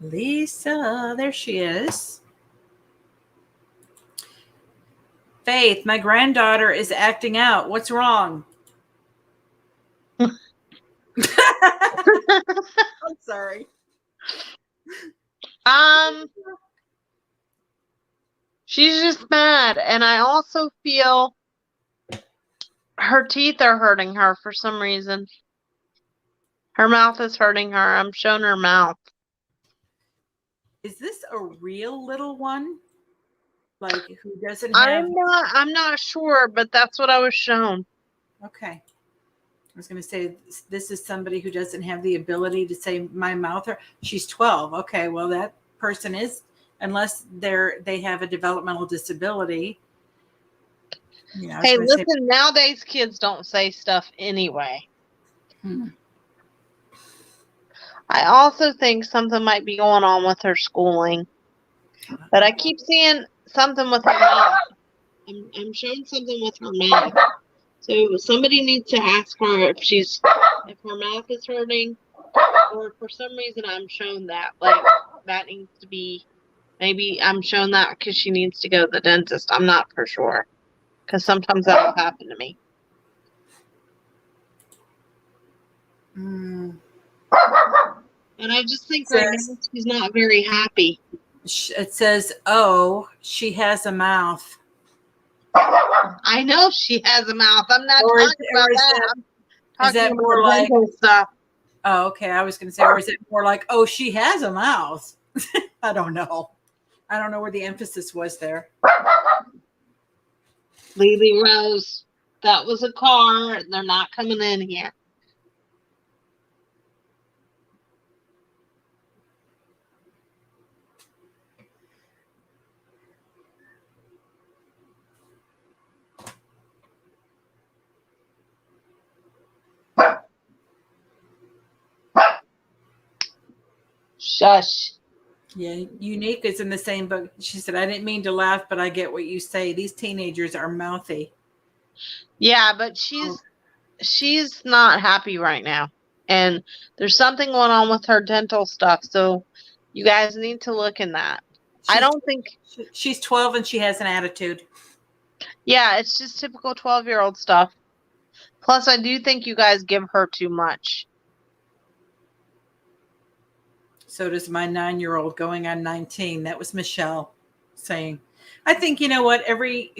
Lisa, there she is. Faith, my granddaughter is acting out. What's wrong? I'm sorry. She's just mad, and I also feel her teeth are hurting her for some reason. Her mouth is hurting her. I'm showing her mouth. Is this a real little one? Like who doesn't have? I'm not sure, but that's what I was shown. Okay. I was going to say this is somebody who doesn't have the ability to say my mouth hurt. She's 12. Okay, well that person is, unless they have a developmental disability. Yeah, hey, listen, nowadays kids don't say stuff anyway. I also think something might be going on with her schooling. But I keep seeing something with her mouth. I'm showing something with her mouth. So somebody needs to ask her if her mouth is hurting, or for some reason I'm shown that. Like, that needs to be, maybe I'm shown that because she needs to go to the dentist. I'm not for sure. Because sometimes that will happen to me. And I just think right now she's not very happy. It says, oh, she has a mouth. I know she has a mouth. I'm not talking about that. Is that more like stuff? Oh, okay. I was going to say, or is it more like, oh, she has a mouth? I don't know. I don't know where the emphasis was there. Lily Rose, that was a car. They're not coming in here. Shush. Yeah, Unique is in the same book. She said, I didn't mean to laugh, but I get what you say. These teenagers are mouthy. Yeah, but she's not happy right now. And there's something going on with her dental stuff. So you guys need to look in that. I don't think she's 12 and she has an attitude. Yeah, it's just typical 12-year-old stuff. Plus, I do think you guys give her too much. So does my 9-year-old going on 19. That was Michelle saying. I think, you know what, every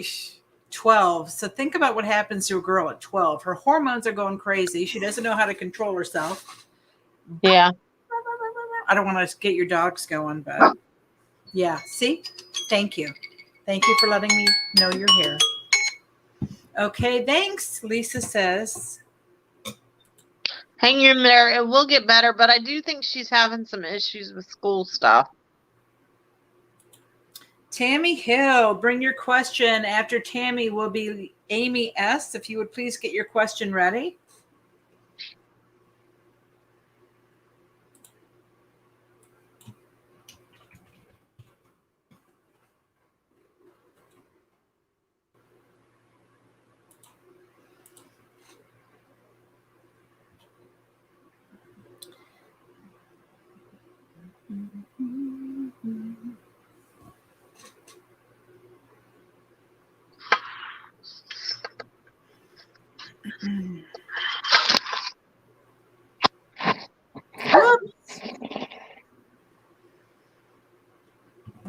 12. So think about what happens to a girl at 12. Her hormones are going crazy. She doesn't know how to control herself. Yeah. I don't want to get your dogs going, but yeah. See? Thank you. Thank you for letting me know you're here. Okay, thanks, Lisa says. Hang in there. It will get better, but I do think she's having some issues with school stuff. Tammy Hill, bring your question. After Tammy will be Amy S. If you would please get your question ready.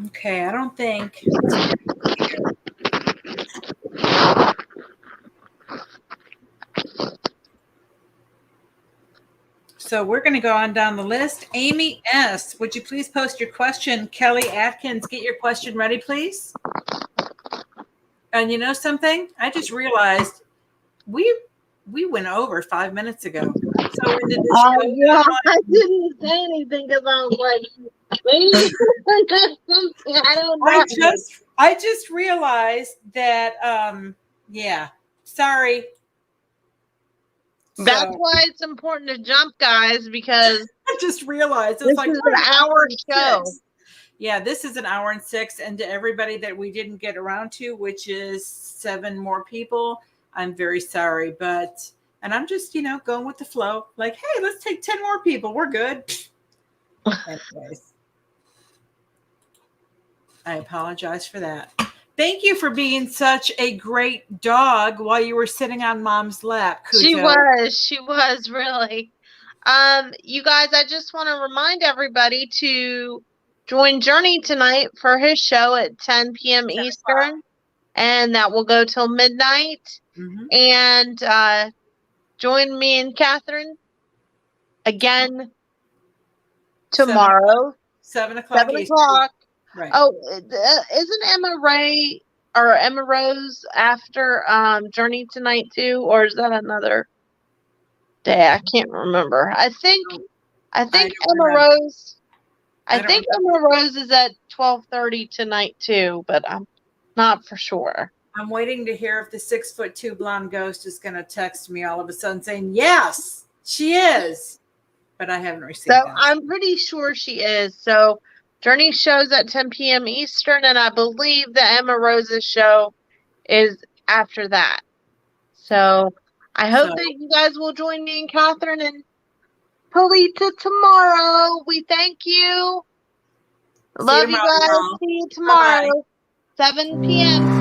Okay, I don't think. So we're going to go on down the list. Amy S., would you please post your question? Kelly Atkins, get your question ready, please. And you know something? I just realized we went over 5 minutes ago. So when did this show? Yeah, I didn't say anything because I was like, maybe I don't know. I just realized that, yeah. Sorry. That's why it's important to jump, guys, because I just realized this is an hour show. 6. Yeah, this is an hour and 6. And to everybody that we didn't get around to, which is 7 more people, I'm very sorry. And I'm just, going with the flow. Like, hey, let's take 10 more people. We're good. Anyways, I apologize for that. Thank you for being such a great dog while you were sitting on Mom's lap, Cujo. She was really. You guys, I just want to remind everybody to join Journey tonight for his show at 10 p.m. Eastern, and that will go till midnight. And join me and Catherine again tomorrow. 7 o'clock. 7 o'clock. Right. Oh, isn't Emma Rose after Journey tonight too, or is that another day? I can't remember. I think Emma Rose. I think Emma Rose is at 12:30 tonight too, but I'm not for sure. I'm waiting to hear if the 6'2" blonde ghost is going to text me all of a sudden saying yes, she is, but I haven't received that. I'm pretty sure she is. So Journey shows at 10 p.m. Eastern, and I believe the Emma Rose's show is after that. So I hope that you guys will join me and Catherine and Polita tomorrow. We thank you. Love you guys. See you tomorrow. 7 p.m.